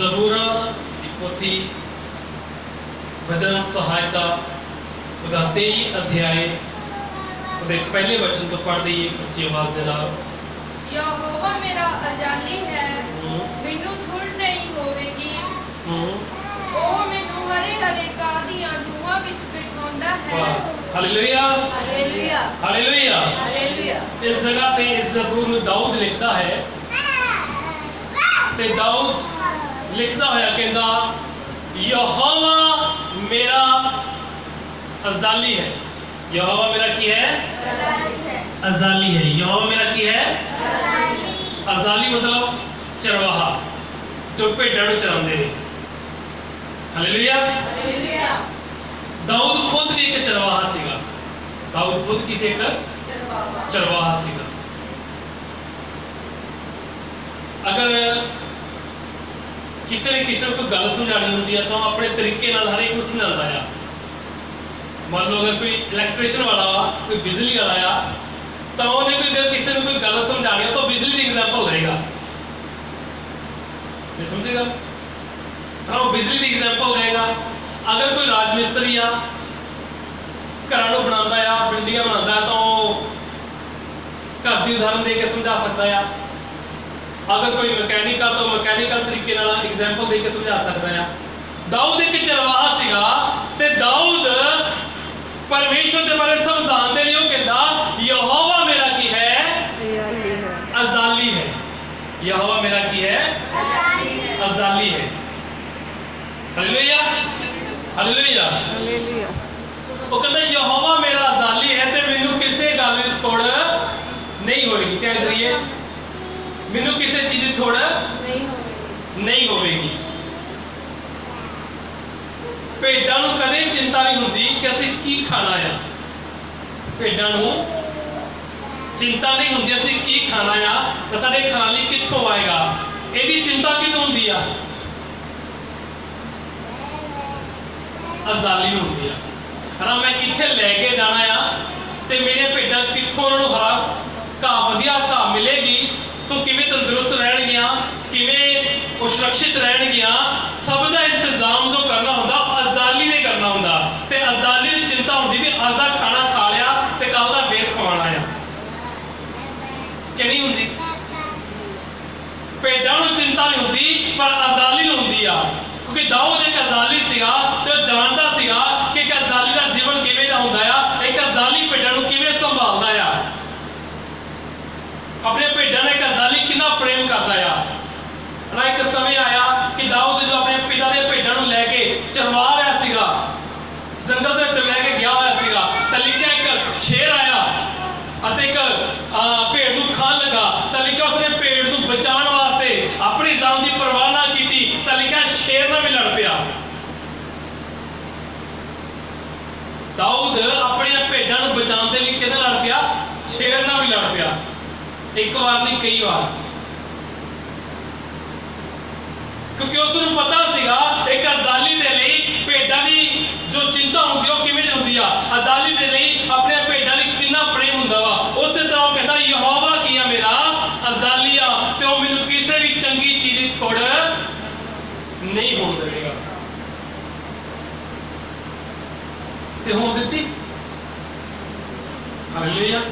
ਜ਼ਬੂਰਾਂ ਦੀ ਪੋਥੀ भजन सहायता ਉਹਦਾ 23 ਅਧਿਆਏ ਉਹਦੇ ਪਹਿਲੇ ਵਚਨ ਤੋਂ ਪੜ੍ਹ ਦਈਏ ਉੱਚੀ ਆਵਾਜ਼ ਦੇ ਨਾਲ। ਯਹੋਵਾ ਮੇਰਾ ਅਜਾਲੀ ਹੈ, ਮੈਨੂੰ ਥੁੜ ਨਹੀਂ ਹੋਵੇਗੀ। ਉਹ ਮੈਨੂੰ ਹਰੇ ਹਰੇ ਘਾਹ ਦੀਆਂ ਜੂਹਾਂ ਵਿੱਚ ਬਿਠਾਉਂਦਾ ਹੈ। ਬਸ ਹਾਲੇਲੂਇਆ ਹਾਲੇਲੂਇਆ ਹਾਲੇਲੂਇਆ ਹਾਲੇਲੂਇਆ। ਇਸ ਜਗ੍ਹਾ ਤੇ ਇਸ ਜ਼ਬੂਰ ਨੂੰ ਦਾਊਦ ਲਿਖਦਾ ਹੈ ਤੇ ਦਾਊਦ ਲਿਖਦਾ ਹੋਇਆ ਕਹਿੰਦਾ यहोवा मेरा अजाली है। यहोवा मेरा की है अजाली है। यहोवा मेरा की है अजाली मतलब चरवाहा जो भेड़ां नूं चरांदे ने। Hallelujah hallelujah. दाऊद खुद भी एक चरवाहा सीगा। दाऊद खुद किसी एक चरवाहा सीगा। अगर किसी ने किसी को गल समझानी होती है तो अपने तरीके नाल हर एक को समझाता है। मान लो अगर कोई इलैक्ट्रीशियन वाला कोई बिजली वाला आ तो उन्हें कोई किसी ने कोई गल समझानी हो तो बिजली की एग्जाम्पल देगा, समझेगा हाँ, बिजली की एग्जाम्पल देगा। अगर कोई राजमिस्त्री आ घरों बनाता है बिल्डिंग बनाता है तो घर की उदाहरण दे के समझा सकता है। अगर कोई मैकेनिक तो मैकेनिकल तरीके नाल एग्जाम्पल दे के समझा सकता है। दाऊद एक चरवाहा सीगा ते दाऊद परमेश्वर के बारे समझाने के लिए कहता यहोवा मेरा की है अजाली है। यहोवा मेरा की है अजाली है। Hallelujah hallelujah hallelujah. वो कहता यहोवा मेरा अजाली है ते मैनू किसी गल दी थोड़ नहीं होगी। क्या करिए मैनू किसी चीज की थोड़ नहीं होगी। भेड़ां नूं कदे चिंता नहीं होती कि असीं की खाना है। भेड़ां नूं चिंता नहीं होती असीं की खाना है तो साडे खाने लई कित्थों आएगा। इहदी चिंता किहनूं होंदी आ? अजाली नूं होंदी आ। हना मैं कित्थे लैके जाना आ ते मेरे भेड़ां कित्थों उन्हां नूं हरा घाह वधिया घाह मिलेगी तो किवें तंदुरुस्त रहणगियां, किवें वो सुरक्षित रहणगियां, सब दा इंतजाम जो करना हुंदा अजाली ने करना हुंदा। ते अजाली नूं चिंता हुंदी भी अज दा खाना खा लिया ते कल दा फिर खवाना है कि नहीं हुंदी। भेड़ां नूं चिंता नहीं हुंदी पर अजाली नूं हुंदी आ, क्योंकि दाऊद एक अजाली सीगा ते वो जानदा सीगा कि एक अजाली दा जीवन किवें दा हुंदा आ, एक अजाली भेड़ां नूं किवें संभालदा आ। अपने भेड़ां ने एक अजाली कितना प्रेम करता है। एक समय आया कि दाऊद जो अपने पिता के भेड़ां नूं लैके चरवा रहा सीगा, जंगल दे विच लैके गया होया सीगा ते लिखिया एक शेर आया अते एक भेड़ नूं खाण लगा तो लिखिया उसने भेड़ नूं बचाउण वास्ते अपनी जान की परवाह ना कीती तो लिखिया शेर नाल भी लड़ पिया। दाऊद अपनी भेड़ां नूं बचाउण दे लई किहदे लड़ पिया? शेर नाल भी लड़ पिया। एक बार नहीं कई बार, क्योंकि उसनूं पता सीगा एक अजाली दे लई भेड़ां दी जो चिंता हुंदी है किवें हुंदी आ, अजाली दे लई अपने भेड़ां लई कितना प्रेम हुंदा वा। उस तरह वो कहता यहोवा की है मेरा अजाली आ ते वो मैनूं किसी भी चंगी चीज दी थोड़ नहीं होण देगा। ते होण दित्ती। हालेलुया।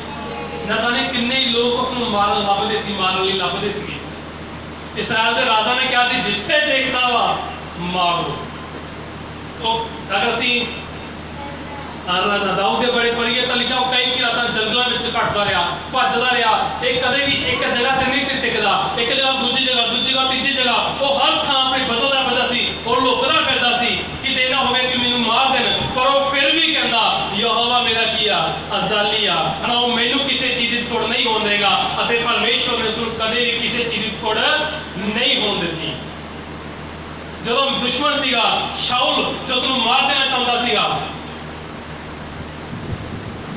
ना जाने किन्ने लोग उसनूं मारन लभदे सी, मारन लई लभदे सीगे। इसराइल के राजा ने कहा सी जिथे देखता वा मार दो। तो अगर असीं दाऊद दे बड़े पढ़ीए तो लिखा कई की रातां जंगलों में घटदा रहा, भजदा रहा। एक कदे भी एक जगह ते नहीं सी टिकदा, एक जगह दूजी जगह तीजी जगह वो हर थां पे बदलदा फिरदा सी और लुकदा फिरदा सी कि ते ना होवे कि मैनूं मार देण। पर वो फिर भी कहंदा यहोवा मेरा की आ अजाली आ, हना वो मैनूं किसी चीज दी थोड़ नहीं होण देगा अते परमेश्वर ने उसनूं कदे भी किसी चीज दी थोड़ नहीं होण दित्ती। जदों दुश्मन सीगा शाउल जो उसनूं मार देना चाहुंदा सीगा,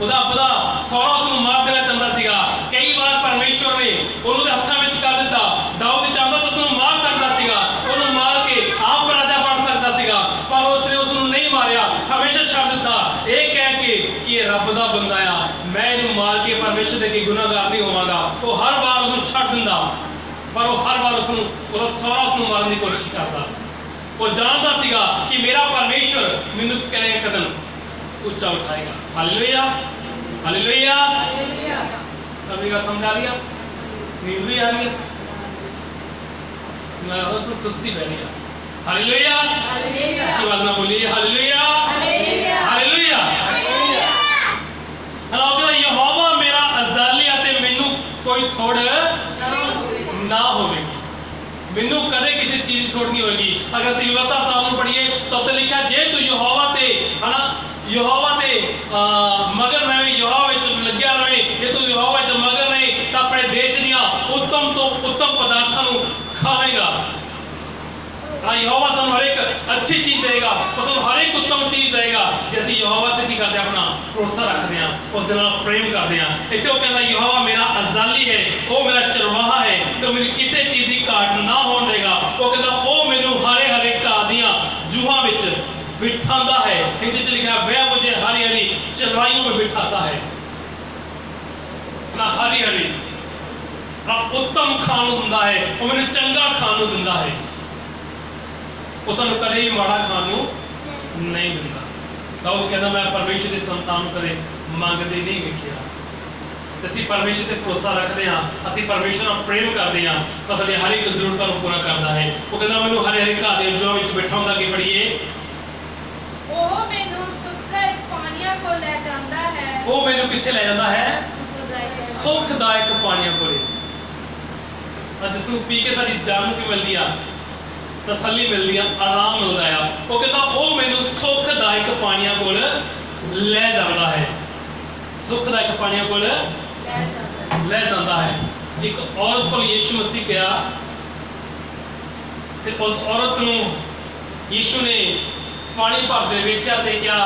ਉਹਦਾ ਸਹੁਰਾ ਉਸਨੂੰ ਮਾਰ ਦੇਣਾ ਚਾਹੁੰਦਾ ਸੀਗਾ। ਕਈ ਵਾਰ ਪਰਮੇਸ਼ਵਰ ਨੇ ਉਹਨੂੰ ਦੇ ਹੱਥਾਂ ਵਿੱਚ ਕਰ ਦਿੱਤਾ। ਦਾਊਦ ਚਾਹੁੰਦਾ ਤਾਂ ਉਸਨੂੰ ਮਾਰ ਸਕਦਾ ਸੀਗਾ, ਉਹਨੂੰ ਮਾਰ ਕੇ ਆਪ ਰਾਜਾ ਬਣ ਸਕਦਾ ਸੀਗਾ, ਪਰ ਉਸਨੇ ਉਸਨੂੰ ਨਹੀਂ ਮਾਰਿਆ, ਹਮੇਸ਼ਾ ਛੱਡ ਦਿੱਤਾ ਇਹ ਕਹਿ ਕੇ ਕਿ ਇਹ ਰੱਬ ਦਾ ਬੰਦਾ ਆ, ਮੈਂ ਇਹਨੂੰ ਮਾਰ ਕੇ ਪਰਮੇਸ਼ਵਰ ਦੇ ਅੱਗੇ ਗੁਨਾਹਗਾਰ ਨਹੀਂ ਹੋਵਾਂਗਾ। ਉਹ ਹਰ ਵਾਰ ਉਸਨੂੰ ਛੱਡ ਦਿੰਦਾ, ਪਰ ਉਹ ਹਰ ਵਾਰ ਉਸ ਉਹਦਾ ਸਹੁਰਾ ਉਸ ਨੂੰ ਮਾਰਨ ਦੀ ਕੋਸ਼ਿਸ਼ ਕਰਦਾ। ਉਹ ਜਾਣਦਾ ਸੀਗਾ ਕਿ ਮੇਰਾ ਪਰਮੇਸ਼ਵਰ ਮੈਨੂੰ ਕਿਹੜੇ ਕਦਮ ਉੱਚਾ ਉਠਾਏਗਾ। Hallelujah, hallelujah, hallelujah. सभी का समझ आ रही है? नींद भी आ रही है? मैं तो सुस्ती बह रही है। Hallelujah, hallelujah. अच्छी बात ना बोलिए, हालेलुया, हालेलुया, हालेलुया। हला कहता यहोवा मेरा अजाली आते मैनू कोई थोड़ ना होवेगी। मैनू कदे किसी चीज थोड़ नहीं होगी। अगर सिलवता साहब ने पढ़िए तो लिखा जे तू यहोवा ते है ना यहोवा ते मगर रहे, यहोवा विच लग्या रहे, जे तू यहोवा विच मगर रहे तो अपने देश दियां उत्तम तो उत्तम पदार्थां नूं खावेगा। यहोवा सानू हर एक अच्छी चीज देगा, वो सानू हर एक उत्तम चीज देगा जे असीं यहोवा ते की करदे अपना भरोसा रखदे हां, उस दे नाल प्रेम करदे हां। इत्थे वो कहंदा यहोवा मेरा अजाली है, वो मेरा चरवाहा है, तो मेरी किसी चीज की घाट ना होण देगा। वो कहंदा वो मैनू हरे हरे घाह दियां जूहां विच बिठाता है। हिंदी च लिखा है वह मुझे हरी हरी चराइयों में बिठाता है ना, हरी हरी उत्तम खाण नूं दिंदा है, वो मैनूं चंगा खाण नूं दिंदा है, वो सानूं कदे भी माड़ा खाण नूं नहीं दिंदा। तो वो कहना मैं परमेश्वर की संतान कदे मंगदे नहीं वेखिया। ਅਸੀਂ परमेश्वर ते भरोसा रखते हाँ, ਅਸੀਂ परमेश्वर नाल प्रेम करते हाँ तो साडी हर एक जरूरत नूं पूरा करता है। वो कहना मैनूं हरे हरे घाह दे जूहां विच बिठाउंदा। कि पढ़िए ਉਹ ਮੈਨੂੰ ਸੁਖਦਾਇਕ ਪਾਣੀਆਂ ਕੋਲ ਲੈ ਜਾਂਦਾ ਹੈ। ਉਹ ਮੈਨੂੰ ਕਿੱਥੇ ਲੈ ਜਾਂਦਾ ਹੈ? ਸੁਖਦਾਇਕ ਪਾਣੀਆਂ ਕੋਲੇ। ਜਿਸ ਨੂੰ ਪੀ ਕੇ ਸਾਡੀ ਜਾਨ ਨੂੰ ਕੀ ਮਿਲਦੀ ਆ? ਤਸੱਲੀ ਮਿਲਦੀ ਆ, ਆਰਾਮ ਮਿਲਦਾ ਆ। ਉਹ ਕਹਿੰਦਾ ਉਹ ਮੈਨੂੰ ਸੁਖਦਾਇਕ ਪਾਣੀਆਂ ਕੋਲ ਲੈ ਜਾਂਦਾ ਹੈ। ਸੁਖਦਾਇਕ ਪਾਣੀਆਂ ਕੋਲ ਲੈ ਜਾਂਦਾ ਹੈ। ਇੱਕ ਔਰਤ ਕੋਲ ਯीशु ਮਸੀਹ ਗਿਆ ਤੇ ਉਸ ਔਰਤ ਨੂੰ ਯीशु ਨੇ पानी भरते वेख्या ते क्या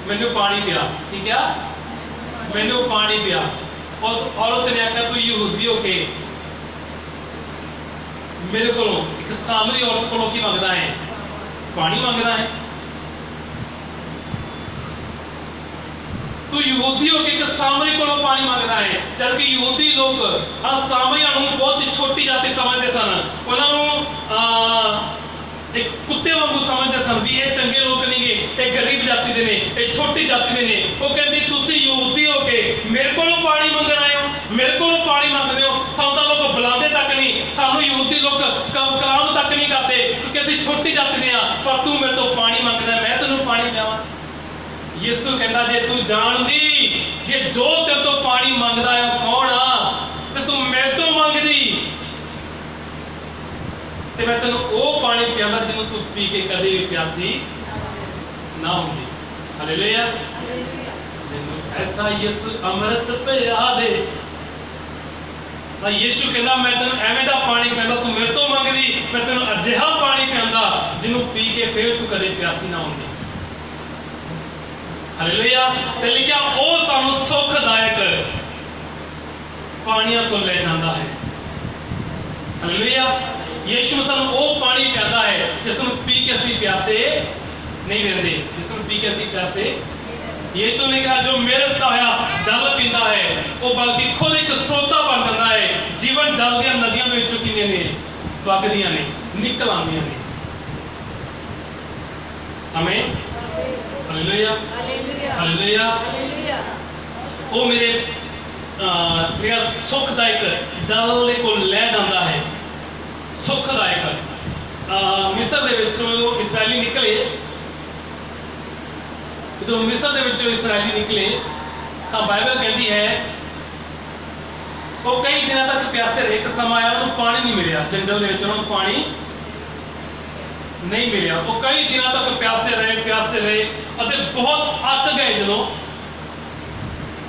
मैनू पानी पिया। ठीक है, मैनू पानी पिया। उस औरत ने आख्या तू यहूदी होके मेरे को एक सामरी औरत को की मंगदा है? पानी मंगदा है? तू यहूदी होके एक सामरी को पानी मंगदा है, जबकि यहूदी लोग सामरियां नूं बहुत ही छोटी जाति समझते सन। उन्होंने एक कुत्ते वांगू समझते सन भी ये चंगे लोग नहीं गे, ये गरीब जाति दे ने, ये छोटी जाति दे ने। वो कहंदी तुसी यहूदी हो के मेरे को पानी मंगण आए हो, मेरे को पानी मंगदे हो। सानू तां लोग बुलाते तक नहीं, सानू यहूदी लोग कलाम तक नहीं करते क्योंकि असीं छोटी जाति दे हां, पर तू मेरे तो पानी मंगदा, मैं तैनूं पानी पियावां। यीशु कहंदा जे तू जानदी जे जो तेरे तो पानी मंगदा है कौन आ ते तू मेरे तो मंगदी ते मैं तेन वो पानी पियादा जिन्हों तू पी के कदे भी प्यासी ना होगी। हालेलुया, मैनू ऐसा यीशु अमृत पिया दे। यीशु कहता मैं तेन एवें दा पानी पियादा, तू मेरे तो मंगदी, मैं तेन अजिहा पानी पियादा जिन्हों पी के फिर तू कदे प्यासी ना होगी। हालेलुया। ते लिखा वो सानू सुखदायक पानियां को ले जाता है। हालेलुया। यीशु सानू वो पानी पियादा है जिसनों पी के असीं प्यासे नहीं रहते, जिसनों पी के असीं प्यासे। यीशु ने कहा जो मेरे होया जल पींदा है वो बल्कि खुद एक स्रोता बन जाता है। जीवन जल दी नदियां दे विचों किने ने वगदियां ने, निकल आंदियां ने। आमीन, हालेलुया, हालेलुया, हालेलुया। वो मेरा सुखदायक जल को ले जाता है। सुखदायक मिस्र दे विचों इसराइली निकले, जो मिस्र दे विचों इसराइली निकले तो बाइबल कहती है वो कई दिनों तक प्यासे रहे। एक समय आया उन्होंने पानी नहीं मिलिया, जंगल दे विच उन्होंने पानी नहीं मिलिया। वो कई दिनों तक प्यासे रहे और बहुत अक गए। जो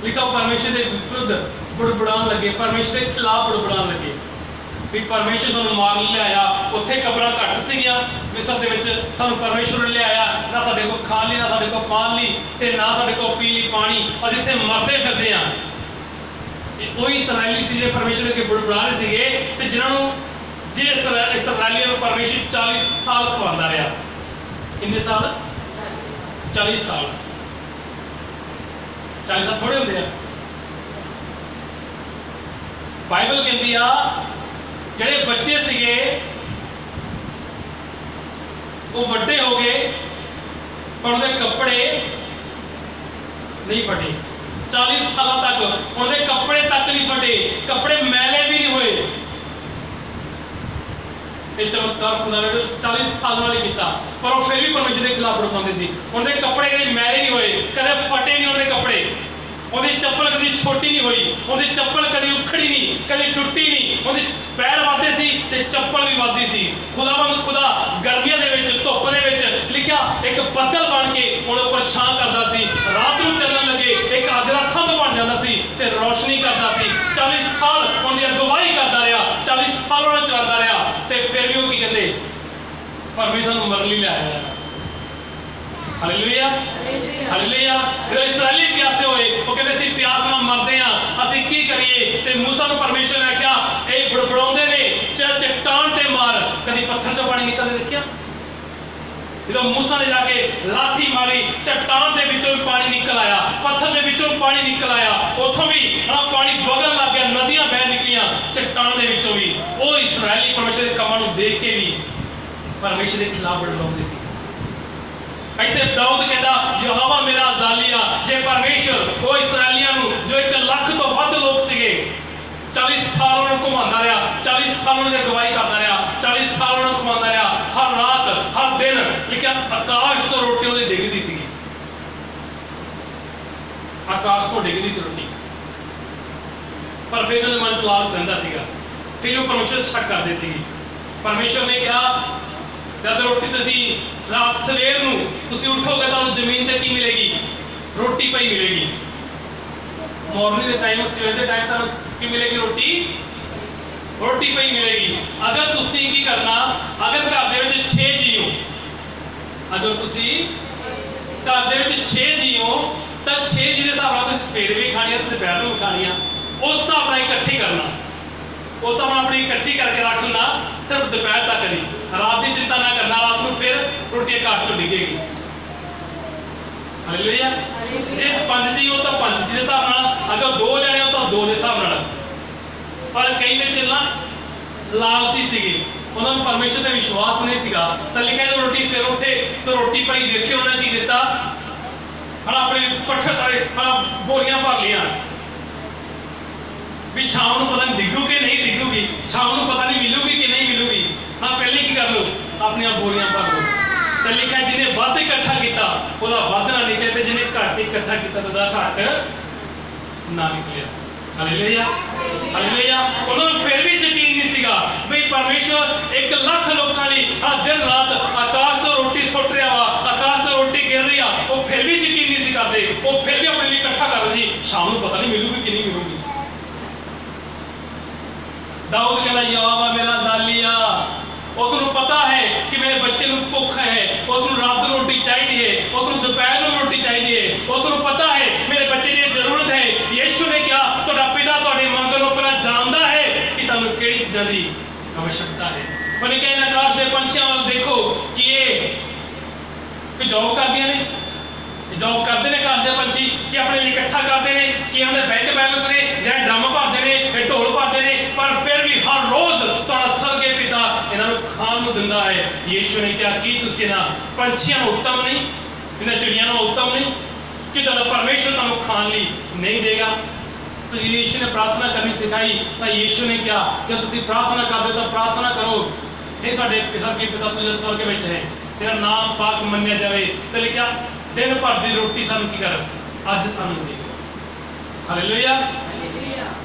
लिखा परमेश्वर के विरुद्ध बुड़बुड़ान लगे, परमेश्वर के खिलाफ बुड़बुड़ान लगे भी परमेश्वर सानू मार लिया। उत्थे कब्रां घट सीगियां मिस्र दे विच, सानू परमेश्वर ने लिया ना साडे को खाण लई, ना साडे को पाण लई ते ना साडे को पी लई पानी। असीं इत्थे मरदे फिरदे हां। वही इसराइली सी जे परमेश्वर के बुड़बुड़ा रहे सीगे ते जिन्हां नूं जे इसराइलियां नूं परमेश्वर 40 साल खवांदा रहा। कितने साल? 40 साल। 40 साल थोड़े होंदे आ। बाइबल कहती आ ਜਿਹੜੇ ਬੱਚੇ ਸੀਗੇ ਉਹ ਵੱਡੇ ਹੋ ਗਏ ਪਰ ਉਹਦੇ ਕੱਪੜੇ ਨਹੀਂ ਫਟੇ। 40 ਸਾਲਾਂ ਤੱਕ ਉਹਦੇ ਕੱਪੜੇ ਤੱਕ ਨਹੀਂ ਫਟੇ, ਕੱਪੜੇ ਮੈਲੇ ਵੀ ਨਹੀਂ ਹੋਏ। ਇਹ ਚਮਤਕਾਰ ਖੁਦਾ ਨੇ 40 ਸਾਲ ਨਾਲ ਹੀ ਕੀਤਾ, ਪਰ ਉਹ ਫਿਰ ਵੀ ਪਰਮੇਸ਼ਰ ਦੇ ਖਿਲਾਫ ਬੜਕਾਉਂਦੇ ਸੀ। ਉਹਦੇ ਕੱਪੜੇ ਕਦੇ ਮੈਲੇ ਨਹੀਂ ਹੋਏ, ਕਦੇ ਫਟੇ ਨਹੀਂ ਉਹਦੇ ਕੱਪੜੇ। ਉਹਦੀ ਚੱਪਲ ਕਦੀ ਛੋਟੀ ਨਹੀਂ ਹੋਈ, ਉਹਦੀ ਚੱਪਲ ਕਦੀ ਉਖੜੀ ਨਹੀਂ, ਕਦੀ ਟੁੱਟੀ ਨਹੀਂ। ਉਹਦੇ ਪੈਰ ਵੱਧਦੇ ਸੀ ਤੇ ਚੱਪਲ ਵੀ ਵੱਧਦੀ ਸੀ। ਖੁਦਾਵੰਦ ਖੁਦਾ ਗਰਮੀਆਂ ਦੇ ਵਿੱਚ, ਧੁੱਪ ਦੇ ਵਿੱਚ ਲਿਖਿਆ ਇੱਕ ਬੱਦਲ ਬਣ ਕੇ ਉਹਦੇ ਉੱਪਰ ਛਾਂ ਕਰਦਾ ਸੀ। ਰਾਤ ਨੂੰ ਚੱਲਣ ਲੱਗੇ ਇੱਕ ਅੱਗ ਦਾ ਥੰਮ ਬਣ ਜਾਂਦਾ ਸੀ ਤੇ ਰੌਸ਼ਨੀ ਕਰਦਾ ਸੀ। 40 ਸਾਲ ਉਹਦੀ ਅਗਵਾਈ ਕਰਦਾ ਰਿਹਾ, 40 ਸਾਲ ਉਹਨਾਂ ਚਲਾਉਂਦਾ ਰਿਹਾ ਤੇ ਫਿਰ ਵੀ ਉਹ ਕੀ ਕਹਿੰਦੇ, ਪਰਮੇਸ਼ਰ ਨੂੰ ਮਰਨ ਲਈ ਲਿਆਇਆ। Hallelujah, hallelujah. ਜਦੋਂ ਇਸਰਾਏਲੀ ਪਿਆਸੇ ਹੋਏ, ਉਹ ਕਹਿੰਦੇ ਸੀ ਪਿਆਸ ਨਾਲ ਮਰਦੇ ਆ, ਅਸੀਂ ਕੀ ਕਰੀਏ? ਤੇ ਮੂਸਾ ਨੂੰ ਪਰਮੇਸ਼ਰ ਨੇ ਆਖਿਆ ਇਹ ਬੜਬੜਾਉਂਦੇ ਨੇ, ਚਟਾਨ ਤੇ ਮਾਰ। ਕਦੀ ਪੱਥਰ ਚੋਂ ਪਾਣੀ ਨਿਕਲਦੇ ਦੇਖਿਆ? ਜਦੋਂ ਮੂਸਾ ਨੇ ਜਾ ਕੇ ਲਾਠੀ ਮਾਰੀ, ਚਟਾਨ ਦੇ ਵਿੱਚੋਂ ਵੀ ਪਾਣੀ ਨਿਕਲ ਆਇਆ, ਪੱਥਰ ਦੇ ਵਿੱਚੋਂ ਪਾਣੀ ਨਿਕਲ ਆਇਆ, ਉੱਥੋਂ ਵੀ ਪਾਣੀ ਵਗਣ ਲੱਗ ਗਿਆ, ਨਦੀਆਂ ਬਹਿ ਨਿਕਲੀਆਂ ਚਟਾਨ ਦੇ ਵਿੱਚੋਂ ਵੀ। ਉਹ ਇਸਰਾਏਲੀ ਪਰਮੇਸ਼ਰ ਦੇ ਕੰਮਾਂ ਨੂੰ ਦੇਖ ਕੇ ਵੀ ਪਰਮੇਸ਼ਰ ਦੇ ਖਿਲਾਫ ਬੜਬੜਾਉਂਦੇ ਸੀ। ਇੱਥੇ ਦਾਊਦ ਕਹਿੰਦਾ ਯਹੋਵਾ ਮੇਰਾ ਅਜ਼ਾਲੀਆ। ਜੇ ਪਰਮੇਸ਼ਰ ਉਹ ਇਸਰਾਏਲੀਆਂ ਨੂੰ, ਜੋ 1 ਲੱਖ ਤੋਂ ਵੱਧ ਲੋਕ ਸੀਗੇ, 40 ਸਾਲ ਉਹਨਾਂ ਨੂੰ ਘੁਮਾਉਂਦਾ ਰਿਹਾ, 40 ਸਾਲ ਉਹਨਾਂ ਦੀ ਅਗਵਾਈ ਕਰਦਾ ਰਿਹਾ, 40 ਸਾਲ ਉਹਨਾਂ ਨੂੰ ਘੁਮਾਉਂਦਾ ਰਿਹਾ। ਹਰ ਰਾਤ ਹਰ ਦਿਨ ਲਿਖਿਆ ਆਕਾਸ਼ ਤੋਂ ਰੋਟੀ ਉਹਦੀ ਡਿੱਗਦੀ ਸੀਗੀ, ਆਕਾਸ਼ ਤੋਂ ਡਿੱਗਦੀ ਸੀ ਰੋਟੀ। ਪਰ ਫਿਰ ਉਹਦੇ ਮਨ 'ਚ ਲਾਲਚ ਰਹਿੰਦਾ ਸੀਗਾ, ਫਿਰ ਉਹ ਪਰਮੇਸ਼ਰ ਸ਼ੱਕ ਕਰਦੇ ਸੀਗੇ। ਪਰਮੇਸ਼ਰ ਨੇ ਕਿਹਾ ਜਦ ਰੋਟੀ ਤੁਸੀਂ ਰਾਤ ਸਵੇਰ ਨੂੰ ਤੁਸੀਂ ਉੱਠੋਗੇ ਤੁਹਾਨੂੰ ਜ਼ਮੀਨ ਤੇ ਕੀ ਮਿਲੇਗੀ? ਰੋਟੀ ਪਈ ਮਿਲੇਗੀ। ਮਾਰਨਿੰਗ ਦੇ ਟਾਈਮ, ਸਵੇਰ ਦੇ ਟਾਈਮ ਤੁਹਾਨੂੰ ਕੀ ਮਿਲੇਗੀ? ਰੋਟੀ ਪਈ ਮਿਲੇਗੀ। ਅਗਰ ਤੁਸੀਂ ਕੀ ਕਰਨਾ, ਅਗਰ ਘਰ ਦੇ ਵਿੱਚ 6 ਜੀ ਹੋ, ਅਗਰ ਤੁਸੀਂ ਘਰ ਦੇ ਵਿੱਚ 6 ਜੀ ਹੋ ਤਾਂ 6 ਜੀ ਦੇ ਹਿਸਾਬ ਨਾਲ ਤੁਸੀਂ ਸਵੇਰੇ ਵੀ ਖਾਣੀਆਂ ਤੇ ਦੁਪਹਿਰ ਨੂੰ ਵੀ ਖਾਣੀਆਂ। ਉਸ ਹਿਸਾਬ ਨਾਲ ਇਕੱਠੀ ਕਰਨਾ, ਉਸ ਹਿਸਾਬ ਨਾਲ ਆਪਣੀ ਇਕੱਠੀ ਕਰਕੇ ਰੱਖ ਲੈਣਾ, ਸਿਰਫ ਦੁਪਹਿਰ ਤੱਕ ਦੀ। ਰਾਤ ਦੀ ਚਿੰਤਾ ਨਾ ਕਰਨਾ, ਰਾਤ ਨੂੰ ਫਿਰ ਰੋਟੀ ਆਕਾਸ਼ ਤੋਂ ਡਿੱਗੇਗੀ। ਹਾਲੇਲੂਇਆ। ਜੇ 5 ਜੀ ਹੋ ਤਾਂ 5 ਜੀ ਦੇ ਹਿਸਾਬ ਨਾਲ, ਅਗਰ 2 ਜਣੇ ਹੋ ਤਾਂ 2 ਦੇ ਹਿਸਾਬ ਨਾਲ। ਪਰ ਕਈ ਵਿੱਚ ਨਾ ਲਾਲਚੀ ਸੀਗੇ, ਉਹਨਾਂ ਨੂੰ ਪਰਮੇਸ਼ਰ ਤੇ ਵਿਸ਼ਵਾਸ ਨਹੀਂ ਸੀਗਾ। ਤਾਂ ਲਿਖਿਆ ਜਦੋਂ ਰੋਟੀ ਸਵੇਰ ਉੱਠੇ ਤਾਂ ਰੋਟੀ ਪਈ ਦੇਖੀ, ਉਹਨਾਂ ਕੀ ਦਿੱਤਾ? ਆਪਣੇ ਇਕੱਠੇ ਸਾਰੇ ਬੋਰੀਆਂ ਭਰ ਲਈਆਂ ਵੀ ਸ਼ਾਮ ਨੂੰ ਪਤਾ ਨਹੀਂ ਡਿੱਗੂ ਕਿ ਨਹੀਂ ਡਿੱਗੂਗੀ, ਸ਼ਾਮ ਨੂੰ ਪਤਾ ਨਹੀਂ ਮਿਲੂਗੀ ਕਿ ਨਹੀਂ ਮਿਲੂਗੀ। ਪਹਿਲੇ ਕੀ ਕਰ ਲਓ, ਆਪਣੀਆਂ ਬੋਰੀਆਂ ਭਰ ਲਓ। ਤੇ ਲਿਖਿਆ ਜਿਹਨੇ ਵੱਧ ਇਕੱਠਾ ਕੀਤਾ ਉਹਦਾ ਵੱਧ ਨਾ ਨਿਕਲੇ, ਤੇ ਜਿਹਨੇ ਘੱਟ ਇਕੱਠਾ ਕੀਤਾ ਉਹਦਾ ਘੱਟ ਨਾ ਨਿਕਲਿਆ। Hallelujah, hallelujah. ਉਹਨਾਂ ਨੂੰ ਫਿਰ ਵੀ ਯਕੀਨ ਨਹੀਂ ਸੀਗਾ ਵੀ ਪਰਮੇਸ਼ਰ 1 ਲੱਖ ਲੋਕਾਂ ਲਈ ਦਿਨ ਰਾਤ ਆਕਾਸ਼ ਤੋਂ ਰੋਟੀ ਸੁੱਟ ਰਿਹਾ ਵਾ, ਆਕਾਸ਼ ਤੋਂ ਰੋਟੀ ਗਿਰ ਰਹੀ ਆ। ਉਹ ਫਿਰ ਵੀ ਯਕੀਨ ਨਹੀਂ ਸੀ ਕਰਦੇ, ਉਹ ਫਿਰ ਵੀ ਆਪਣੇ ਲਈ ਇਕੱਠਾ ਕਰ ਰਹੇ ਸੀ। ਸ਼ਾਮ ਨੂੰ ਪਤਾ ਨਹੀਂ ਮਿਲੂਗੀ ਕਿ ਨਹੀਂ ਮਿਲੂਗੀ। ਦਾਊਦ ਕਹਿੰਦਾ ਯਹੋਵਾ ਮੇਰਾ ਅਜ਼ਾਲੀਆ। ਉਸ ਨੂੰ ਪਤਾ ਹੈ ਕਿ ਮੇਰੇ ਬੱਚੇ ਨੂੰ ਭੁੱਖ ਹੈ, ਉਸ ਨੂੰ ਰਾਤ ਨੂੰ ਰੋਟੀ ਚਾਹੀਦੀ ਹੈ, ਉਸ ਨੂੰ ਦੁਪਹਿਰ ਨੂੰ ਰੋਟੀ ਚਾਹੀਦੀ ਹੈ, ਉਸ ਨੂੰ ਪਤਾ ਹੈ ਮੇਰੇ ਬੱਚੇ ਦੀ ਜ਼ਰੂਰਤ ਹੈ। ਯਿਸੂ ਨੇ ਕਿਹਾ ਤੁਹਾਡਾ ਪਿਤਾ ਤੁਹਾਡੇ ਮੰਗਣ ਨੂੰ ਪਹਿਲਾਂ ਜਾਣਦਾ ਹੈ ਕਿ ਤੁਹਾਨੂੰ ਕਿਹੜੀ ਚੀਜ਼ਾਂ ਦੀ आवश्यकता है। ਉਹਨੇ ਕਿਹਾ ਆਕਾਸ਼ ਦੇ ਪੰਛੀਆਂ ਵੱਲ ਦੇਖੋ ਕਿ ਇਹ ਜੌਬ ਕਰਦੀਆਂ ਨੇ, ਜੌਬ ਕਰਦੇ ਨੇ ਆਕਾਸ਼ ਦੇ ਪੰਛੀ, ਕਿ ਆਪਣੇ ਲਈ ਇਕੱਠਾ ਕਰਦੇ ਨੇ, ਕਿ ਇਹਨਾਂ ਦੇ ਬੈਂਕ ਬੈਲੈਂਸ ਨੇ ਜਾਂ ਡਰਮ ਭਰਦੇ ਨੇ, ਇਹ ਢੋਲ ਭਰਦੇ ਨੇ, ਪਰ ਫਿਰ ਵੀ ਹਰ ਰੋਜ਼ ਤੁਹਾਡਾ ਸਰਗੇ ਪਿਤਾ ਇਹਨਾਂ ਨੂੰ ਖਾਣ ਨੂੰ ਦਿੰਦਾ ਹੈ। ਯਿਸੂ ਨੇ ਕਿਹਾ ਕੀ ਤੁਸੀਂ ਇਹਨਾਂ ਪੰਛੀਆਂ ਨੂੰ ਉੱਤਮ ਨਹੀਂ, ਇਹਨਾਂ ਚਿੜੀਆਂ ਨੂੰ ਉੱਤਮ ਨਹੀਂ ਕਿ ਤੁਹਾਡਾ ਪਰਮੇਸ਼ਰ ਤੁਹਾਨੂੰ ਖਾਣ ਲਈ ਨਹੀਂ ਦੇਗਾ? तो यीशु ने प्रार्थना करनी सिखाई। तो यीशु ने क्या कि ਤੁਸੀਂ प्रार्थना ਕਰਦੇ ਤਾਂ प्रार्थना करो, हे ਸਾਡੇ स्वर्गीय पिता ਤੂੰ ਜੋ स्वर्ग ਵਿੱਚ ਹੈ, ਤੇਰਾ ਨਾਮ ਪਾਕ ਮੰਨਿਆ ਜਾਵੇ। ਤੇ ਲਿਖਿਆ ਦਿਨ ਭਰ ਦੀ ਰੋਟੀ ਸਾਨੂੰ ਕੀ ਕਰ ਅੱਜ ਸਾਨੂੰ ਦੇ। Hallelujah,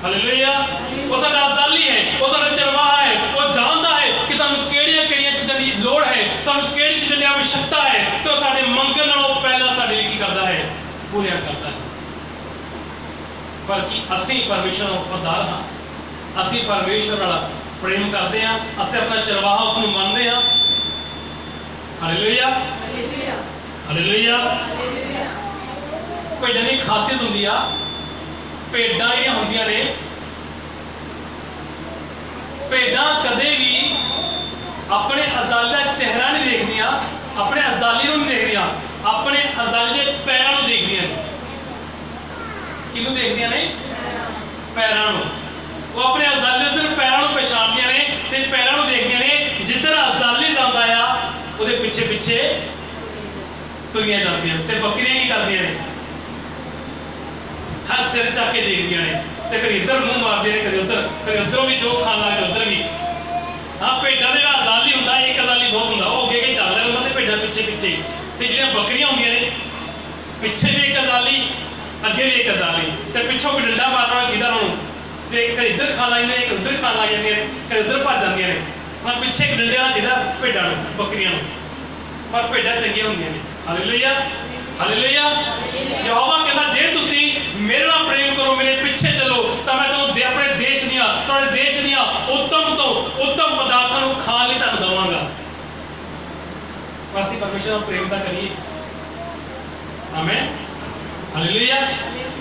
hallelujah. ਉਹ ਸਾਡਾ ਅਜ਼ਾਲੀ ਹੈ, ਉਹ ਸਾਡਾ ਚਰਵਾਹਾ ਹੈ, ਉਹ ਜਾਣਦਾ ਹੈ ਕਿ ਸਾਨੂੰ ਕਿਹੜੀਆਂ ਚੀਜ਼ਾਂ ਦੀ ਲੋੜ ਹੈ, ਸਾਨੂੰ ਕਿਹੜੀ ਚੀਜ਼ਾਂ ਦੀ आवश्यकता ਹੈ, ਤੇ ਉਹ ਸਾਡੇ ਮੰਗਣ ਨਾਲੋਂ ਪਹਿਲਾਂ ਸਾਡੇ ਲਈ ਕੀ ਕਰਦਾ ਹੈ? ਪੂਰੀਆਂ ਕਰਦਾ ਹੈ। बल्कि ਅਸੀਂ ਪਰਮੇਸ਼ਰ ਨੂੰ ਵਫਾਦਾਰ ਹਾਂ, ਅਸੀਂ ਪਰਮੇਸ਼ਰ ਨਾਲ ਪ੍ਰੇਮ ਕਰਦੇ ਹਾਂ, ਅਸੀਂ ਆਪਣਾ ਚਰਵਾਹਾ ਉਸ ਨੂੰ ਮੰਨਦੇ ਹਾਂ। Hallelujah, hallelujah, hallelujah. ਭੇਡਾਂ ਦੀ ਖਾਸੀਅਤ ਹੁੰਦੀ ਆ, ਭੇਡਾਂ ਜਿਹੜੀਆਂ ਹੁੰਦੀਆਂ ਨੇ, ਭੇਡਾਂ ਕਦੇ ਵੀ ਆਪਣੇ ਅਜ਼ਾਲੀ ਦਾ ਚਿਹਰਾ ਨਹੀਂ ਦੇਖਦੀਆਂ, ਆਪਣੇ ਅਜ਼ਾਲੀ ਨੂੰ ਨਹੀਂ ਦੇਖਦੀਆਂ, ਆਪਣੇ ਅਜ਼ਾਲੀ ਦੇ ਪੈਰਾਂ ਨੂੰ ਦੇਖਦੀਆਂ ਨੇ। ਕਿਹਨੂੰ ਦੇਖਦੀਆਂ ਨੇ? ਪੈਰਾਂ ਨੂੰ। ਉਹ ਆਪਣੇ ਅਜ਼ਾਲੀ ਦੇ ਸਿਰਫ ਪੈਰਾਂ ਨੂੰ ਪਛਾਣਦੀਆਂ ਨੇ ਤੇ ਤੁਰੀਆਂ ਜਾਂਦੀਆਂ ਤੇ ਬੱਕਰੀਆਂ ਕੀ ਕਰਦੀਆਂ ਨੇ ਹਾਂ ਸਿਰ ਚੱਕ ਕੇ ਦੇਖਦੀਆਂ ਨੇ ਤੇ ਕਦੇ ਇੱਧਰ ਮੂੰਹ ਮਾਰਦੇ ਨੇ ਕਦੇ ਉੱਧਰੋਂ ਵੀ ਜੋ ਖਾਣ ਲੱਗ ਉੱਧਰ ਵੀ ਹਾਂ ਭੇਡਾਂ ਦੇ ਨਾਲ ਅਜ਼ਾਲੀ ਹੁੰਦਾ ਇੱਕ ਅਜ਼ਾਲੀ ਬਹੁਤ ਹੁੰਦਾ ਉਹ ਅੱਗੇ ਚੱਲਦਾ ਉਹਨਾਂ ਦੇ ਭੇਡਾਂ ਪਿੱਛੇ ਪਿੱਛੇ ਤੇ ਜਿਹੜੀਆਂ ਬੱਕਰੀਆਂ ਹੁੰਦੀਆਂ ਨੇ ਪਿੱਛੇ ਵੀ ਇੱਕ ਅਜ਼ਾਲੀ ਅੱਗੇ ਵੀ ਇੱਕ ਅਜ਼ਾਲੀ ਤੇ ਪਿੱਛੋਂ ਕੋਈ ਡੰਡਾ ਮਾਰਨਾ ਚਾਹੀਦਾ ਉਹਨਾਂ ਨੂੰ ਤੇ ਕਦੇ ਇੱਧਰ ਖਾਣ ਲੱਗ ਜਾਂਦੇ ਨੇ ਕਦੇ ਉੱਧਰ ਖਾਣ ਲੱਗ ਜਾਂਦੀਆਂ ਨੇ ਕਦੇ ਉੱਧਰ ਭੱਜ ਜਾਂਦੀਆਂ ਨੇ ਹਾਂ ਪਿੱਛੇ ਇੱਕ ਡੰਡੇ ਨਾਲ ਚਾਹੀਦਾ ਭੇਡਾਂ ਨੂੰ ਬੱਕਰੀਆਂ ਨੂੰ ਪਰ ਭੇਡਾਂ ਚੰਗੀਆਂ ਹੁੰਦੀਆਂ ਨੇ ਹਾਲੇਲੂਇਆ ਹਾਲੇਲੂਇਆ ਯਹੋਵਾ ਕਹਿੰਦਾ ਜੇ ਤੁਸੀਂ ਮੇਰੇ ਨਾਲ ਪ੍ਰੇਮ ਕਰੋ ਮੇਰੇ ਪਿੱਛੇ ਚੱਲੋ ਤਾਂ ਮੈਂ ਤੁਹਾਨੂੰ ਆਪਣੇ ਦੇਸ਼ ਦੀਆਂ ਤੁਹਾਡੇ ਦੇਸ਼ ਦੀਆਂ ਉੱਤਮ ਤੋਂ ਉੱਤਮ ਪਦਾਰਥਾਂ ਨੂੰ ਖਾਣ ਲਈ ਤੁਹਾਨੂੰ ਦਵਾਂਗਾ ਅਸੀਂ ਪਰਮੇਸ਼ਰ ਨਾਲ ਪ੍ਰੇਮ ਤਾਂ ਕਰੀਏ ਆਮੇਨ ਹਾਲੇਲੂਇਆ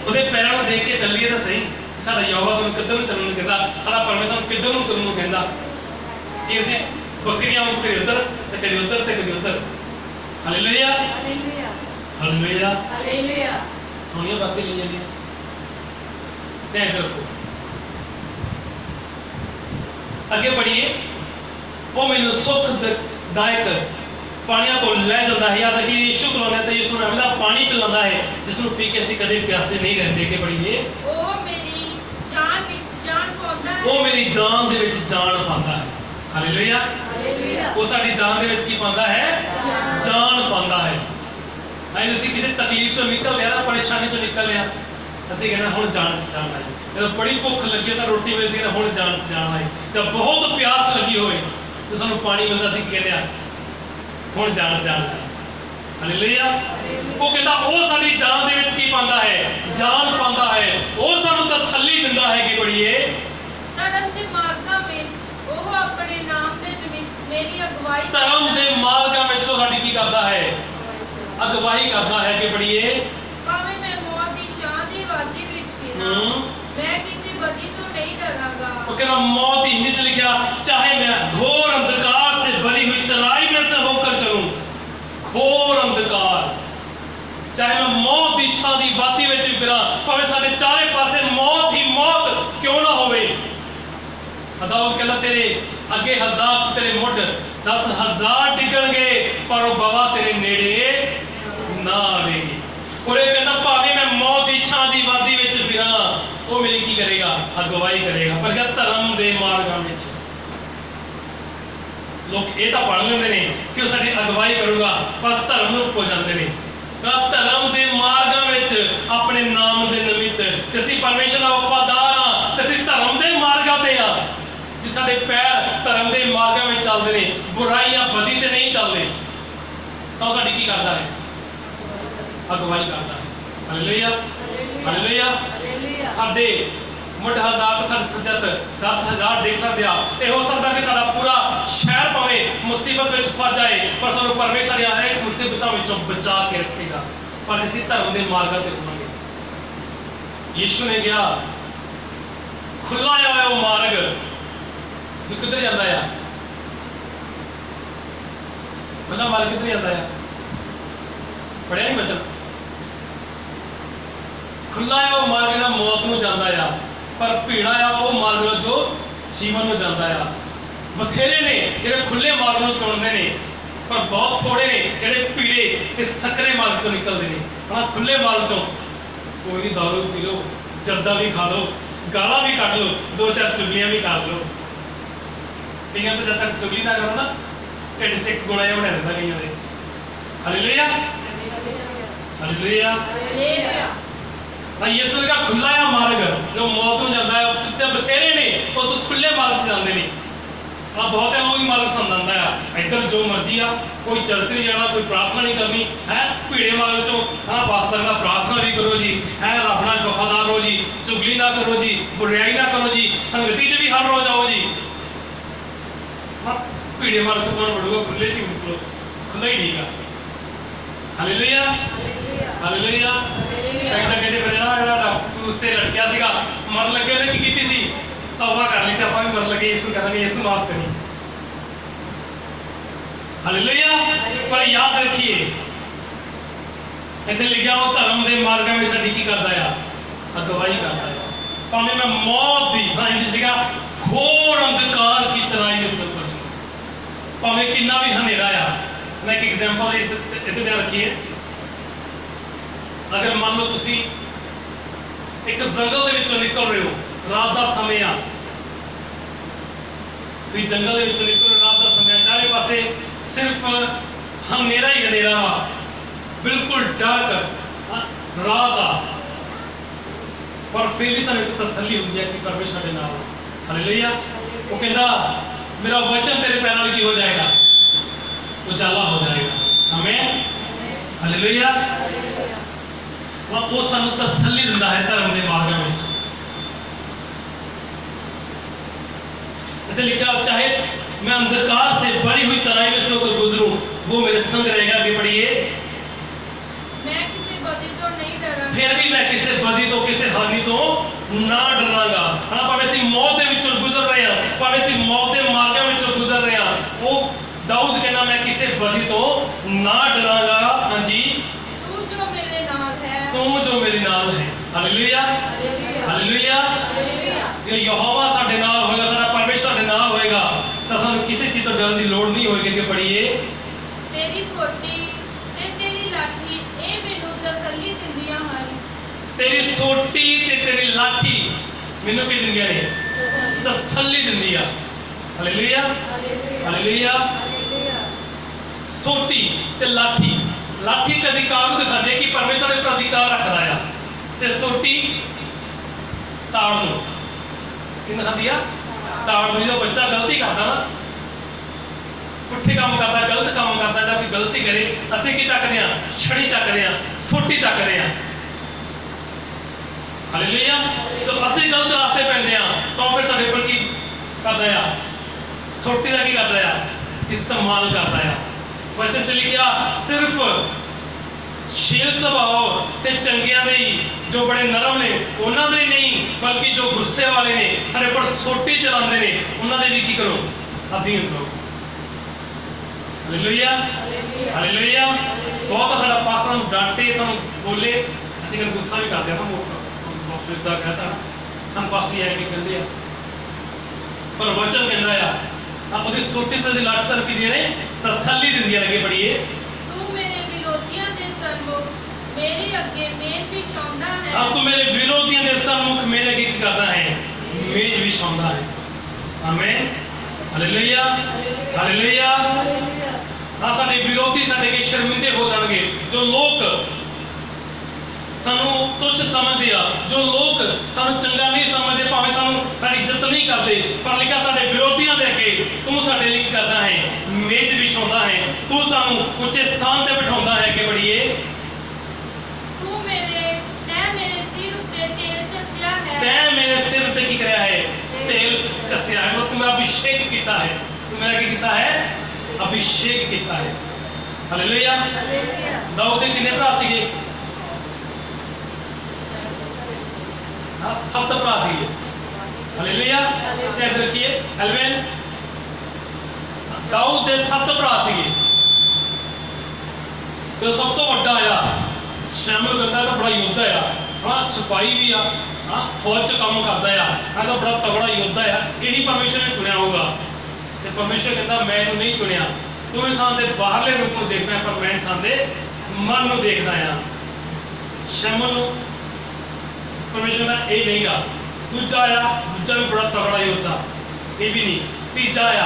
ਉਹਦੇ ਪੈਰਾਂ ਨੂੰ ਦੇਖ ਕੇ ਚੱਲੀਏ ਤਾਂ ਸਹੀ ਸਾਡਾ ਯਹੋਵਾ ਸਾਨੂੰ ਕਿੱਧਰ ਨੂੰ ਚੱਲਣ ਨੂੰ ਕਹਿੰਦਾ ਸਾਡਾ ਪਰਮੇਸ਼ਰ ਸਾਨੂੰ ਕਿੱਧਰ ਨੂੰ ਤੁਰਨ ਨੂੰ ਕਹਿੰਦਾ ਕਿ ਅਸੀਂ ਬੱਕਰੀਆਂ ਨੂੰ ਕਦੇ ਉੱਧਰ ਤੇ ਕਦੇ ਉੱਧਰ ਤੇ ਕਦੇ ਉੱਧਰ ਹਾਲੇਲੂਇਆ ਹਾਲੇਲੂਇਆ ਹਾਲੇਲੂਇਆ ਹਾਲੇਲੂਇਆ ਸੋਹਣੀਆਂ ਪਾਸੇ ਲਈ ਜਾਂਦੀਆਂ ਤੇ ਇੱਧਰ ਰੱਖੋ ਅੱਗੇ ਪੜੀਏ ਉਹ ਮੈਨੂੰ ਸੁਖਦਾਇਕ ਪਾਣੀਆਂ ਤੋਂ ਲੈ ਜਾਂਦਾ ਹੈ ਯਾਦ ਰੱਖੀਏ ਯਿਸੂ ਕੋਲੋਂ ਤੇ ਯਿਸੂ ਨੇ ਅਗਲਾ ਪਾਣੀ ਪਿਲਾਉਂਦਾ ਹੈ ਜਿਸ ਨੂੰ ਪੀ ਕੇ ਅਸੀਂ ਕਦੇ ਪਿਆਸੇ ਨਹੀਂ ਰਹਿੰਦੇ ਕਿ ਪੜੀਏ ਉਹ ਮੇਰੀ ਜਾਨ ਵਿੱਚ ਜਾਨ ਪਾਉਂਦਾ ਹੈ ਉਹ ਮੇਰੀ ਜਾਨ ਦੇ ਵਿੱਚ ਜਾਨ ਪਾਉਂਦਾ ਹੈ ਹਾਲੇਲੂਇਆ ਹਾਲੇਲੂਇਆ ਉਹ ਸਾਡੀ ਜਾਨ ਦੇ ਵਿੱਚ ਕੀ ਪਾਉਂਦਾ ਹੈ ਜਾਨ ਪਾਉਂਦਾ ਹੈ ਅਸੀਂ ਅਸੀਂ ਕਿਸੇ ਤਕਲੀਫ ਤੋਂ ਨਿਕਲ ਲਿਆ ਨਾ ਪਰੇਸ਼ਾਨੀ ਤੋਂ ਨਿਕਲ ਲਿਆ ਅਸੀਂ ਕਹਿੰਦੇ ਹੁਣ ਜਾਨ ਚ ਜਾਨ ਆਈ ਜਦੋਂ ਬੜੀ ਭੁੱਖ ਲੱਗੀ ਸਾਨੂੰ ਰੋਟੀ ਮਿਲ ਸੀ ਹੁਣ ਜਾਨ ਆਈ ਜਦ ਬਹੁਤ ਪਿਆਸ ਲੱਗੀ ਹੋਵੇ ਤੇ ਸਾਨੂੰ ਪਾਣੀ ਮਿਲਦਾ ਸੀ ਕਹਿੰਦੇ ਆ ਹੁਣ ਜਾਨ ਆਈ ਹਾਲੇਲੂਇਆ ਉਹ ਕਹਿੰਦਾ ਉਹ ਸਾਡੀ ਜਾਨ ਦੇ ਵਿੱਚ ਕੀ ਪਾਉਂਦਾ ਹੈ ਜਾਨ ਪਾਉਂਦਾ ਹੈ ਉਹ ਸਾਨੂੰ ਤਸੱਲੀ ਦਿੰਦਾ ਹੈ ਕਿ ਬੜੀਏ ਧਰਮ ਦੇ ਮਾਰਗਾਂ ਵਿੱਚ ਉਹ ਆਪਣੇ ਨਾਮ ਦੇ ਨਿਮਿਤ ਮੇਰੀ ਅਗਵਾਈ ਧਰਮ ਦੇ ਮਾਰਗਾਂ ਵਿੱਚ ਉਹ ਸਾਡੀ ਕੀ ਕਰਦਾ ਹੈ ਅਗਵਾਈ ਕਰਦਾ ਹੈ ਕਿ ਬੜੀਏ ਭਾਵੇਂ ਮੈਂ ਮੌਤ ਦੀ ਛਾਂ ਦੀ ਵਾਦੀ ਵਿੱਚ ਫਿਰਾਂ ਮੈਂ ਕਿਸੇ ਬਦੀ ਤੋਂ ਨਹੀਂ ਡਰਾਂਗਾ ਉਹ ਕਹਿੰਦਾ मौत ही नीचे लिखा चाहे मैं घोर अंधकार से भरी हुई तराई में से होकर चलूं घोर अंधकार चाहे मैं मौत की छां दी वादी विच फिरां भावें साडे चारे पासे मौत ही मौत क्यों ना होवे दाऊद कहता तेरे अगे 1000 तेरे मुठ 10,000 डिगणगे पर वो बवा तेरे नेड़े ना आवेगी और ये कहता भावें मैं मौत की छां दी वादी विच फिरां ਉਹ ਮੇਰੀ ਕੀ ਕਰੇਗਾ ਅਗਵਾਈ ਕਰੇਗਾ ਪਰ ਕਿਆ ਧਰਮ ਦੇ ਮਾਰਗਾਂ ਵਿੱਚ ਲੋਕ ਇਹ ਤਾਂ ਪੜ੍ਹ ਲੈਂਦੇ ਨੇ ਕਿ ਉਹ ਸਾਡੀ ਅਗਵਾਈ ਕਰੂਗਾ ਪਰ ਧਰਮ ਨੂੰ ਭੁੱਲ ਜਾਂਦੇ ਨੇ ਧਰਮ ਦੇ ਮਾਰਗਾਂ ਵਿੱਚ ਆਪਣੇ ਨਾਮ ਦੇ ਨਿਮਿਤ ਤੇ ਅਸੀਂ ਪਰਮੇਸ਼ਰ ਦਾ ਵਫਾਦਾਰ ਹਾਂ ਤੇ ਅਸੀਂ ਧਰਮ ਦੇ ਮਾਰਗਾਂ ਤੇ ਆ ਜੇ ਸਾਡੇ ਪੈਰ ਧਰਮ ਦੇ ਮਾਰਗਾਂ ਵਿੱਚ ਚੱਲਦੇ ਨੇ ਬੁਰਾਈਆਂ ਬਦੀ ਤੇ ਨਹੀਂ ਚੱਲਦੇ ਤਾਂ ਸਾਡੀ ਕੀ ਕਰਦਾ ਹੈ ਅਗਵਾਈ ਕਰਦਾ ਹੈ ਹਾਲੇਲੂਇਆ ਹਾਲੇਲੂਇਆ ਸਾਡੇ ਮੁੱਢ 1000 ਤੇ ਸਾਡੇ ਸੱਜਤ 10,000 ਦੇਖ ਸਕਦੇ ਆ ਇਹ ਹੋ ਸਕਦਾ ਕਿ ਸਾਡਾ ਪੂਰਾ ਸ਼ਹਿਰ ਭਾਵੇਂ ਮੁਸੀਬਤ ਵਿੱਚ ਫਸ ਜਾਏ ਪਰ ਸਾਨੂੰ ਪਰਮੇਸ਼ਰ ਹਰ ਇੱਕ ਮੁਸੀਬਤਾਂ ਵਿੱਚੋਂ ਬਚਾ ਕੇ ਰੱਖੇਗਾ ਪਰ ਅਸੀਂ ਧਰਮ ਦੇ ਮਾਰਗਾਂ ਤੇ ਹੋਵਾਂਗੇ ਯਿਸੂ ਨੇ ਕਿਹਾ ਖੁੱਲਾ ਹੋਇਆ ਉਹ ਮਾਰਗ ਜੋ ਕਿੱਧਰ ਜਾਂਦਾ ਆ ਖੁੱਲਾ ਮਾਰਗ ਕਿੱਧਰ ਜਾਂਦਾ ਆ ਪੜਿਆ ਨਹੀਂ ਬੱਚਾ खुला है वो मार्ग ना मौत में जाता है पर भीड़ा है वो मार्ग जो जीवन में जाता है बथेरे ने जो खुले मार्ग में चुनते हैं पर बहुत थोड़े ने जो भीड़े ते सकरे मार्ग चो निकलते हैं हाँ खुले मार्ग चो कोई नहीं दारू पी लो जर्दा भी खा लो गाला भी कट लो 2-4 चुगलियां भी कर लो कई तो जब तक चुगली ना करो ना ढिड च एक गुणा बना रहता कई हालेलुया हालेलुया यीशु का खुला है मार्ग जो मौत में जाता है ते बथेरे ने उस खुले मार्ग से जाते हैं हाँ बहुत है वो ही मार्ग समझाता है इधर जो मर्जी आ कोई चर्च नहीं जाना कोई प्रार्थना नहीं करनी है भीड़े मार्ग चो हाँ बस तक प्रार्थना भी करो जी है रब नाल वफादार रहो जी चुगली ना करो जी बुराई ना करो जी संगति च भी हर रोज आओ जी हाँ भीड़े मार्ग चो कौन बढ़ूगा खुले च निकलो खुला ही ठीक है हालेलुया हालेलुया कहते फिर ना उस ते लटकिया सीगा मर लगे ने की कीती सी तौबा कर ली सी ਆਪਾਂ ਵੀ ਮਰ ਲਗੇ ਇਸ ਨੂੰ ਕਹਾਂਗੇ ਇਸ ਨੂੰ ਮਾਫ ਕਰੀ ਹਾਲੇਲੂਇਆ ਪਰ ਯਾਦ ਰੱਖੀਏ ਇੱਥੇ ਲਿਖਿਆ ਉਹ ਧਰਮ ਦੇ ਮਾਰਗਾਂ ਵਿੱਚ ਸਾਡੀ ਕੀ ਕਰਦਾ ਆ ਅਗਵਾਈ ਕਰਦਾ ਆ ਭਾਵੇਂ ਮੈਂ ਮੌਤ ਦੀ ਹਾਂ ਇਹਦੀ ਜਗ੍ਹਾ ਘੋਰ ਅੰਧਕਾਰ ਕੀ ਤਰਾਈ ਵਿੱਚ ਸਫਰ ਭਾਵੇਂ ਕਿੰਨਾ ਵੀ ਹਨੇਰਾ ਆ ਮੈਂ ਇੱਕ ਐਗਜ਼ਾਮਪਲ ਇੱਥੇ ਦੇ ਰੱਖੀਏ अगर मान लो तुसी एक जंगल दे विचों निकल रहे हो, रात का समय आ, तुसी जंगल दे विचों निकल रहे हो, रात का समय, चारे पासे सिर्फ अंधेरा ही अंधेरा वा, बिल्कुल डार्क रात आ, पर फिर भी सानू एक तसल्ली होंदी है कि परमेश्वर दे नाल। हालेलुया। वो कहता मेरा वचन तेरे पैरों में की हो जाएगा, उजाला हो जाएगा। आमीन। हालेलुया। वो सानू तसल्ली दिंदा है धर्म के मार्गां विच। इत्थे लिखा चाहे मैं अंधकार से भरी हुई तराई में से होकर गुजरूं, वो मेरे संग रहेगा। आगे पढ़िए। मैं किसी बदी तो नहीं डरांगा, फिर भी मैं किसी बदी तो किसी हानि तो ना डरांगा। हाँ, भावें सी मौत दे विचों गुजर रहे हैं, भावें सी मौत के मार्गां विचों गुजर रहे हैं, वो दाऊद कहना मैं किसी बदी तो ना डरांगा। हाँ जी, तू जो मेरे नाल है, तू जो मेरे नाल है। हालेलुया। हालेलुया। ये यहोवा साडे नाल होएगा, साडा परमेश्वर साडे नाल होएगा, तो सानू किसी चीज तो डरन की लोड़ नहीं होएगी। कि पढ़िए। तेरी सोटी ते तेरी लाठी ए मैनू तसल्ली दिंदियां हन। तेरी सोटी ते तेरी लाठी मैनू की दिंदियां ने? तसल्ली दिंदी आ। हालेलुया। हालेलुया। सोटी ते लाठी, लाठी का अधिकार दिखाते कि परमेश्वर एक अधिकार रखता है, ते सोटी ताड़ दो कि दिखाती है ताड़ दो। जो बच्चा गलती करता ना, पुठे काम करता, गलत काम करता, जब कोई गलती करे असीं की चकदे आ? छड़ी चकदे आ, सोटी चकदे आ। हालेलुया। तो असीं गलत रास्ते पैंदे आ, तो फिर साडे पर की करदा आ? सोटी का की करदा आ? इस्तेमाल करदा आ। वचन च लिखिया सिर्फ शील सुभाव ते चंगियां दे ही, जो बड़े नरम ने उन्हां दे नहीं, बल्कि जो गुस्से वाले ने साडे पर सोटी चलाते ने उन्हां दे भी की करो? अधीन करो। हालेलुया। हालेलुया। बहुत साडा पास्टर नूं डांटे, सानूं बोले, असीं कल गुस्सा भी करदे आ ना, पास्टर इदां कहता सानूं पास्टर ये कि कहंदे आ, पर वचन कहंदा आ ਉਹਦੀ ਸੋਟੀ से लाठ सन की दिए ने तसल्ली दिंदियां। लगे पढ़िए। तू मेरे विरोधियों दे सन्मुख मेरे अगे मेज बिछाउंदा है। अब तू मेरे विरोधियों दे सन्मुख मेरे अगे की करता है? मेज बिछाउंदा है। आमीन। हालेलुया। हालेलुया। हाँ, साडे विरोधी साडे के शर्मिंदे हो जाणगे, जो लोग सानू तुच्छ समझते आ, जो लोग सानू चंगा नहीं समझते, भावें सानू साडी इज्जत नहीं करते, पर लिखा साडे विरोधियों दे अगे तू साडे लिए करदा है? मेज बिछाउंदा है, तू सानू ऊंचे स्थान ते बिठाउंदा है। कि पढ़िए। तू मेरे सिर उत्ते तेल चस्या है। तैं मेरे सिर ते की करया है? तेल चस्या है। मतलब तू मेरा अभिषेक कीता है। तू मेरा की कीता है? अभिषेक कीता है। हालेलुया। दाऊद दे कितने भरा सीगे? 7 भरा सीगे। हालेलुया। ते इधर रखिए एलवेन, दाऊद दे 7 भरा सीगे, तो सब तो वड्डा आया शमूएल कहता है, तो बड़ा योद्धा आ। हाँ, सिपाही भी आ, हाँ फौज च काम करता है, हाँ तो बड़ा तगड़ा योद्धा है, यही परमेश्वर ने चुनिया होगा। तो परमेश्वर कहता मैं इन्हू नहीं चुनिया, तू इंसान के बाहरले रूप को देखना है, पर मैं इंसान के मन को देखना है। शमूएल परमेश्वर ने यह नहीं कहा। दूजा आया, दूजा भी बड़ा तगड़ा योद्धा, ये भी नहीं। तीजा आया,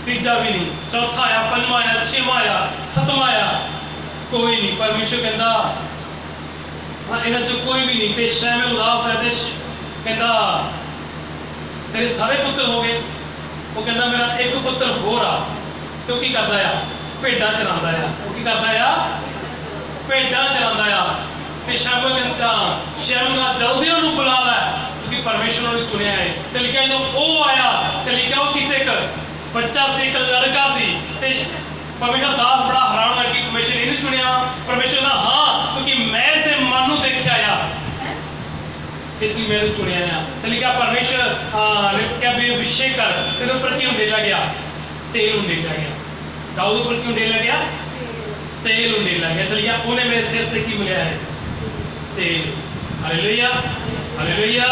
तीजा भी नहीं। चौथा आया, पंजवा आया, छेवां आया, सतवां आया, कोई नहीं। परमेश्वर कहता हाँ इन्हां चों कोई भी नहीं। तो शमूएल उदास है, तो कहता तेरे सारे पुत्र हो गए? वो कहता मेरा एक पुत्र होर आ। तो की करता आ? भेडां चरांदा आ। वो की करता आ? भेडां चरांदा आ। ते शमूएल कहता शमूएल जल्दी उन्होंने बुला लै, क्योंकि परमेश्वर ने चुनिया है। तो लिखा जब वो आया, तो लिखा वो किसी एक बच्चा से, एक लड़का सी। ते परमेश्वर दास बड़ा हैरान हुआ कि परमेश्वर ने नहीं चुनिया। परमेश्वर ने हाँ, क्योंकि मैं इसके मन को देखा आ, इसलिए मैंने चुनिया आ। तो लिखा परमेश्वर क्या भी अभिषेक कर, तेरे ऊपर क्यों डेला गया? तेल डेला गया। दाऊद ऊपर क्यों डेला गया? तेल डेला गया। तो लिखा उन्हें मेरे सिर तक की मिला है तेल। हालेलुया। हालेलुया।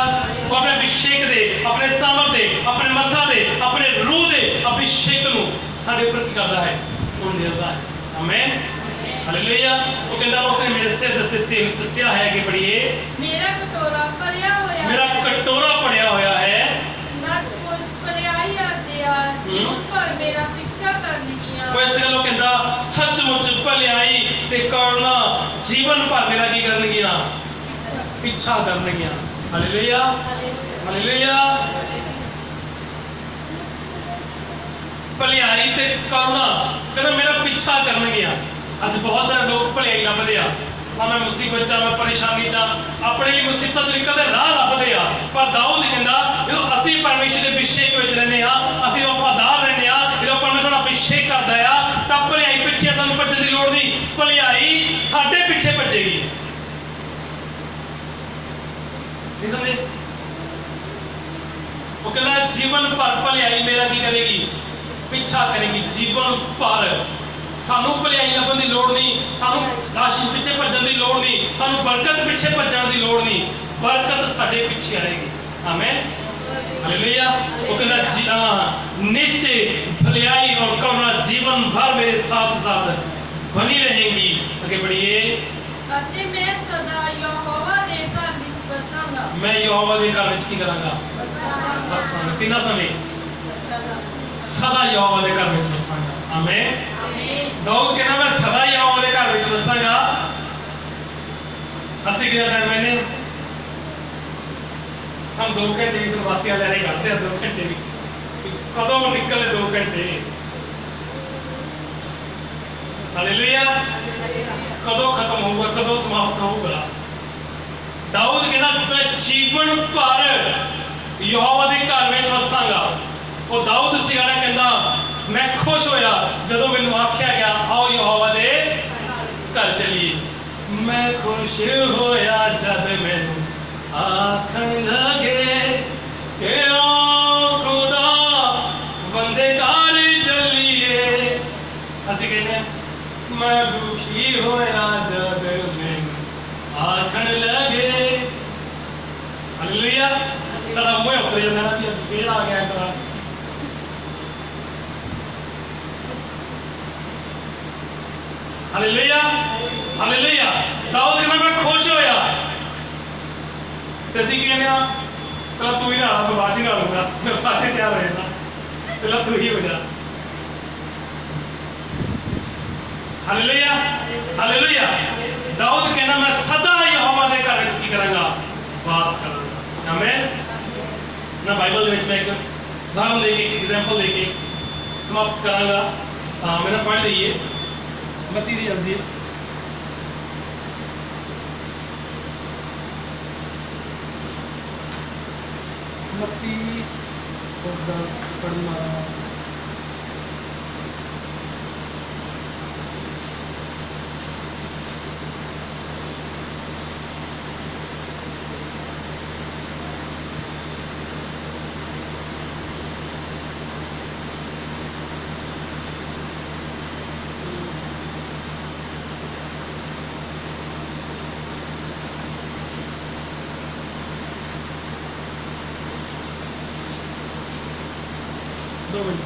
वो अपने अभिषेक दे, अपने सामर्थ दे, अपने मसा दे, अपने रूह दे अभिषेक नूं साडे ऊपर की करदा है? उन देता है। आमीन। ਹਾਲੇਲੂਇਆ। ਉਹ ਕਹਿੰਦਾ ਉਸਨੇ ਮੇਰੇ ਸਿਰ ਦੇ ਉੱਤੇ ਤੇਲ ਚਸਿਆ ਹੈ ਕਿ ਬੜੀਏ ਮੇਰਾ ਕਟੋਰਾ ਭਰਿਆ ਹੋਇਆ ਮੇਰਾ ਹੈ। ਕਟੋਰਾ ਭਰਿਆ ਹੋਇਆ ਹੈ। ਨੱਕ ਕੁਝ ਭਰਿਆਈ ਆਤੇ ਆ ਜੀਵਨ ਭਰ ਮੇਰਾ ਪਿੱਛਾ ਕਰਨਗੀਆਂ। ਉਹ ਇਸ ਗੱਲੋਂ ਕਹਿੰਦਾ ਸੱਚਮੁੱਚ ਭਲਾਈ ਤੇ ਕਰਨਾ ਜੀਵਨ ਭਰ ਮੇਰਾ ਕੀ ਕਰਨਗੀਆਂ? ਪਿੱਛਾ ਕਰਨਗੀਆਂ। Hallelujah hallelujah. ਭਲਾਈ ਤੇ ਕਰਨਾ ਕਹਿੰਦਾ ਮੇਰਾ ਪਿੱਛਾ ਕਰਨਗੀਆਂ। ਅੱਜ ਬਹੁਤ ਸਾਰੇ ਲੋਕ ਭਲਾਈ ਲੱਭਦੇ ਆ, ਮੈਂ ਮੁਸੀਬਤ ਚ ਮੈਂ ਪਰੇਸ਼ਾਨੀ ਚ ਆਪਣੇ ਲਈ ਮੁਸੀਬਤਾਂ ਤੋਂ ਨਿਕਲਦੇ ਰਾਹ ਲੱਭਦੇ ਆ। ਪਰ ਦਾਊਦ ਕਹਿੰਦਾ ਜਦੋਂ ਅਸੀਂ ਪਰਮੇਸ਼ਰ ਦੇ ਅਭਿਸ਼ੇਕ ਵਿੱਚ ਰਹਿੰਦੇ ਆ, ਅਸੀਂ ਵਫਾਦਾਰ ਰਹਿੰਦੇ ਆ, ਜਦੋਂ ਪਰਮੇਸ਼ਰ ਦਾ ਅਭਿਸ਼ੇਕ ਕਰਦਾ ਆ ਤਾਂ ਭਲਾਈ ਪਿੱਛੇ ਸਾਨੂੰ ਭੱਜਣ ਦੀ ਲੋੜ ਨਹੀਂ, ਭਲਾਈ ਸਾਡੇ ਪਿੱਛੇ ਭੱਜੇਗੀ। ਨਹੀਂ ਸਮਝੇ? ਉਹ ਕਹਿੰਦਾ ਜੀਵਨ ਭਰ ਭਲਾਈ ਮੇਰਾ ਕੀ ਕਰੇਗੀ? ਪਿੱਛਾ ਕਰੇਗੀ ਜੀਵਨ ਭਰ। ਸਾਨੂੰ ਭਲਾਈ ਲੱਭਣ ਦੀ ਲੋੜ ਨਹੀਂ, ਸਾਨੂੰ ਆਸ਼ੀਸ਼ ਪਿੱਛੇ ਭੱਜਣ ਦੀ ਲੋੜ ਨਹੀਂ, ਸਾਨੂੰ ਬਰਕਤ ਪਿੱਛੇ ਭੱਜਣ ਦੀ ਲੋੜ ਨਹੀਂ, ਬਰਕਤ ਸਾਡੇ ਪਿੱਛੇ ਆਏਗੀ। Amen hallelujah. वो कहना निश्चय भलाई और करुणा जीवन भर मेरे साथ साथ बनी रहेंगी। आगे बढ़िए। ਅਤੇ ਮੈਂ ਸਦਾ ਯਹੋਵਾ ਦੇ ਘਰ ਵਿੱਚ ਵਸਾਂਗਾ। मैं यहोवा के घर में की करांगा? ਵਸਾਂਗਾ। कितना समय? सदा यहोवा के घर में वसांगा। आमीन। दाऊद कहना मैं सदा यहोवा के घर में वसांगा। ਅਸੀਂ ਕਿਹਾ ਕਰ ਮੈਨੇ हम 2 घंटे भी प्रवासी वाले नहीं करते हैं। 2 घंटे भी कदों निकले 2 घंटे। हालेलुया। कदों खत्म होगा, कदों समाप्त होगा? दाऊद कहना मैं जीवन भर यहोवा के घर में वसांगा। और दाऊद सीगा ना कहंदा मैं खुश होया जदों मैनूं आख्या गया आओ यहोवा दे घर चलिए। मैं खुश होया जद मैनूं आखन लगे कि ओ खुदा बंदे घर चलिए। ਅਸੀਂ ਕਹਿੰਦੇ मैं दुखी होया जद मैनूं आखन लगे। हालेलुया। साडा मूंह उतर ਜਾਂਦਾ ਨਾ ਵੀ ਅੱਜ ਫੇਰ ਆ ਗਿਆ ਇੱਕ ਵਾਰ। Hallelujah hallelujah. दाऊद कहना मैं खुश होया ਤੇ ਅਸੀਂ ਕਹਿੰਦੇ ਆ ਪਹਿਲਾਂ ਤੂੰ ਹੀ ਨਾਲ ਮੈਂ ਬਾਅਦ ਹੀ ਨਾਲ ਲੂੰਗਾ, ਮੈਂ ਬਾਅਦ ਚ ਤਿਆਰ ਰਹਿਣਾ, ਪਹਿਲਾਂ ਤੂੰ ਹੀ ਹੋ ਜਾ। Hallelujah hallelujah. दाऊद कहना मैं सदा यहोवा के घर में की करांगा? वास करांगा। आमीन। ना बाइबल में मैं एक उदाहरण देके एक एग्जांपल देके समाप्त करांगा। मेरा पढ़ दइए मत्ती दी अंजील मत्ती उसदा पढ़ना दो मिनट।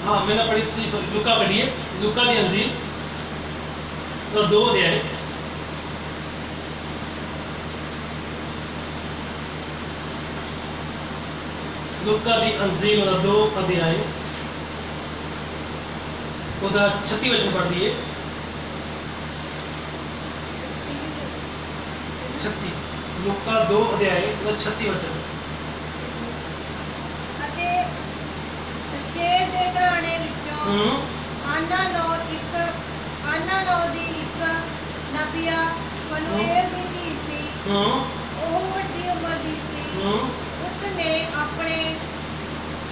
हाँ मैंने पढ़ी थी, सॉरी लूका पढ़िए, लूका दी अंजील तो 2 अध्याय। लूका दी अंजील और 2 अध्याय उधर 36 वचन पढ़ दिए। 36 लूका 2 अध्याय उधर 36 वचन। ਅਤੇ ਛੇ ਦੇ ਘਰਾਣੇ ਵਿੱਚੋਂ ਆਨਾ ਨੋ ਦੀ ਇੱਕ ਨਬੀਆ ਫਨੂਏਲ ਦੀ ਧੀ ਸੀ। ਉਹ ਵੱਡੀ ਉਮਰ ਦੀ ਸੀ। ਉਸਨੇ ਆਪਣੇ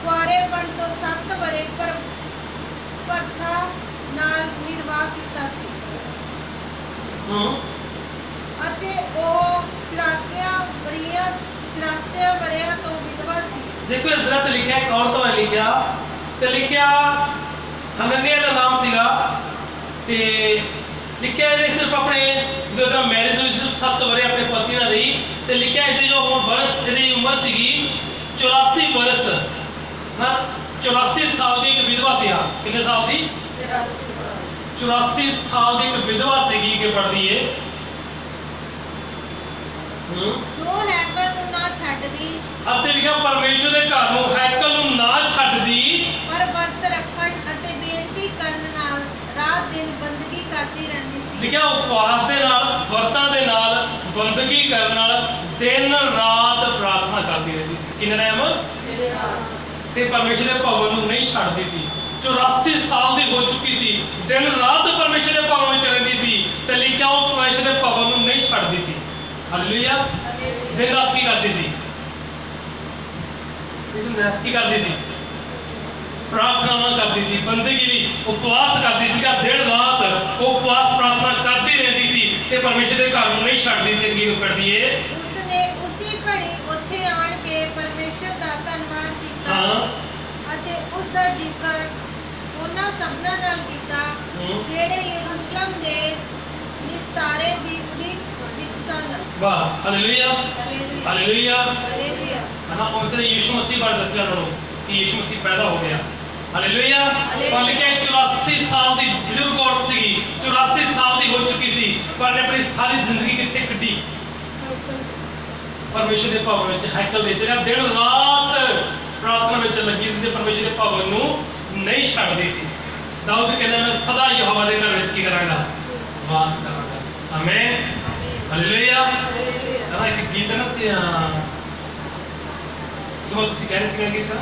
ਕੁਆਰੇਪਣ ਤੋਂ 7 ਵਰੇ ਪ੍ਰਥਾ ਨਾਲ ਨਿਰਵਾਹ ਕੀਤਾ ਸੀ ਅਤੇ ਉਹ 84 ਵਰਿਆਂ ਤੋਂ ਵਿਧਵਾ ਸੀ। देखो इजरा ते लिखा एक औरत ने लिखा ते लिखा हनन्याह का नाम सीगा ते लिखा ये सिर्फ अपने जो मैरिज हुई सिर्फ 7 वरे अपने पति ना रही ते लिखा ये जो वर्ष यदि उम्र सीगी 84 वर्ष हाँ 84 साल की एक विधवा सी हाँ कितने साल की 84 साल की एक विधवा सीगी के पढ़ती है ਜੋ ਹੈਕਲ ਨੂੰ ਨਾ ਛੱਡਦੀ ਅਤੇ ਲਿਖਿਆ ਪਰਮੇਸ਼ਰ ਦੇ ਘਰ ਨੂੰ ਹੈਕਲ ਨੂੰ ਨਾ ਛੱਡਦੀ ਪਰ ਵਰਤ ਰੱਖਣ ਅਤੇ ਬੇਨਤੀ ਕਰਨ ਨਾਲ ਰਾਤ ਦਿਨ ਬੰਦਗੀ ਕਰਦੀ ਰਹਿੰਦੀ ਸੀ ਲਿਖਿਆ ਉਪਵਾਸ ਦੇ ਨਾਲ ਵਰਤਾਂ ਦੇ ਨਾਲ ਬੰਦਗੀ ਕਰਨ ਨਾਲ ਦਿਨ ਰਾਤ ਪ੍ਰਾਰਥਨਾ ਕਰਦੀ ਰਹਿੰਦੀ ਸੀ ਕਿੰਨੇ ਟਾਈਮ ਤੇ ਪਰਮੇਸ਼ਰ ਦੇ ਭਵਨ ਨੂੰ ਨਹੀਂ ਛੱਡਦੀ ਸੀ 84 ਸਾਲ ਦੀ ਹੋ ਚੁੱਕੀ ਸੀ ਦਿਨ ਰਾਤ ਪਰਮੇਸ਼ਰ ਦੇ ਭਵਨ ਵਿੱਚ ਰਹਿੰਦੀ ਸੀ ਤੇ ਲਿਖਿਆ ਉਹ ਪਰਮੇਸ਼ਰ ਦੇ ਭਵਨ ਨੂੰ ਨਹੀਂ ਛੱਡਦੀ ਸੀ ਹਾਲੇਲੂਇਆ दिन रात की करती सी की करती सी प्रार्थना करती सी बंदगी भी उपवास करती सी दिन रात उपवास प्रार्थना करती रहती सी ते परमेश्वर के घर में नहीं छड्डदी सी की करती है उसने उसी घड़ी ਉੱਥੇ ਆਣ ਕੇ ਪਰਮੇਸ਼ਰ ਦਾ ਧੰਨਵਾਦ ਕੀਤਾ ਅਤੇ ਉਸ ਦਾ ਜ਼ਿਕਰ ਉਹਨਾਂ ਸਭਨਾਂ ਨਾਲ ਕੀਤਾ ਜਿਹੜੇ ਯਰੂਸ਼ਲਮ ਦੇ ਨਿਸਤਾਰੇ ਦੀ ਉਡੀਕ ਵਿੱਚ ਸਨ बस हालेलुया हालेलुया ਹਾਲੇਲੂਇਆ ना उनसे यीशु मसीह बारे दसिया उन्होंने कि यीशु मसीह पैदा हो गया हालेलुया पर लिखा 84 साल की बुजुर्ग औरत सी 84 साल की हो चुकी सी पर ने अपनी सारी जिंदगी कितने कटी परमेश्वर के भवन में हैकल दे चलिया दिन रात प्रार्थना में लगी रहती परमेश्वर के भवन ਨੂੰ नहीं छड्डदी सी दाऊद कहना मैं सदा यहोवा के घर में की करांगा वास करांगा आमीन हालेलुया हालेलुया एक गीत है ना सी सुबह ਤੁਸੀਂ ਕਹਿ ਰਹੇ ਸੀ ਕਿਸ ਦਾ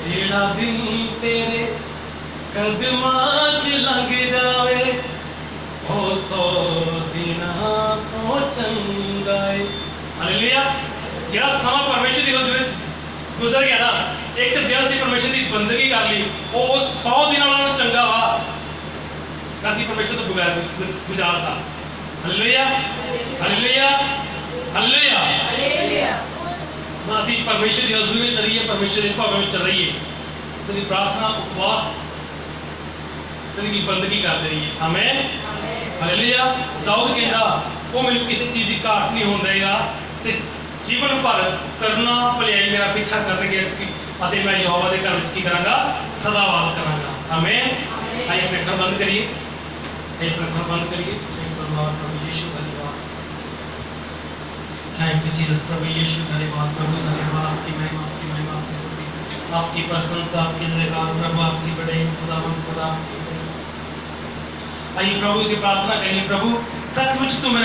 ਜਿਹੜਾ ਦਿਨ ਤੇਰੇ ਕਦਮਾਂ 'ਚ ਲੰਘ ਜਾਵੇ ਉਹ 100 ਦਿਨਾਂ ਤੋਂ ਚੰਗਾ ਏ ਹਾਲੇਲੂਇਆ ਜਿਹੜਾ ਸਮਾਂ ਪਰਮੇਸ਼ਰ ਦੀ ਹਜ਼ੂਰੀ ਵਿੱਚ ਗੁਜ਼ਰ ਗਿਆ ਨਾ ਇੱਕ ਦਿਨ ਅਸੀਂ ਪਰਮੇਸ਼ਰ ਦੀ ਬੰਦਗੀ ਕਰ ਲਈ ਉਹ 100 ਦਿਨਾਂ ਨਾਲੋਂ ਚੰਗਾ ਵਾ ਅਸੀਂ ਪਰਮੇਸ਼ਰ ਤੋਂ ਬਗੈਰ ਗੁਜ਼ਾਰਤਾ ਹਾਲੇਲੂਇਆ ਹਾਲੇਲੂਇਆ ਹਾਲੇਲੂਇਆ ਹਾਲੇਲੂਇਆ ਨਾ ਅਸੀਂ ਪਰਮੇਸ਼ਰ ਦੀ ਹਜ਼ੂਰੀ ਵਿੱਚ ਰਹੀਏ ਪਰਮੇਸ਼ਰ ਦੇ ਭਵਨ ਵਿੱਚ ਰਹੀਏ ਤੇ ਪ੍ਰਾਰਥਨਾ ਉਪਵਾਸ ਤੇ ਬੰਦਗੀ ਕਰਦੇ ਰਹੀਏ ਆਮੇਨ ਹਾਲੇਲੂਇਆ ਦਾਊਦ ਕਹਿੰਦਾ ਉਹ ਮੈਨੂੰ ਕਿਸੇ ਚੀਜ਼ ਦੀ ਘਾਟ ਨਹੀਂ ਹੋਣ ਦੇਗਾ ਤੇ ਜੀਵਨ ਭਰ ਕਰਨਾ ਭਲਾਈ ਮੇਰਾ ਪਿੱਛਾ ਕਰਨਗੇ ਅਤੇ ਮੈਂ ਯਹੋਵਾ ਦੇ ਘਰ ਵਿੱਚ ਕੀ ਕਰਾਂਗਾ ਸਦਾ ਵਾਸ ਕਰਾਂਗਾ ਆਮੇਨ ਆइए अपने घर बंद करिए अपने घर बंद करिए प्रभु यीशु धन्यवाद थैंक यू जीसस प्रभु यीशु धन्यवाद प्रभु धन्यवाद आपकी महिमा आपकी स्तुति आपकी प्रशंसा आपकी जयकार प्रभु आपकी बड़ाई खुदावंद खुदा आइए प्रभु की प्रार्थना करिए प्रभु सचमुच तुम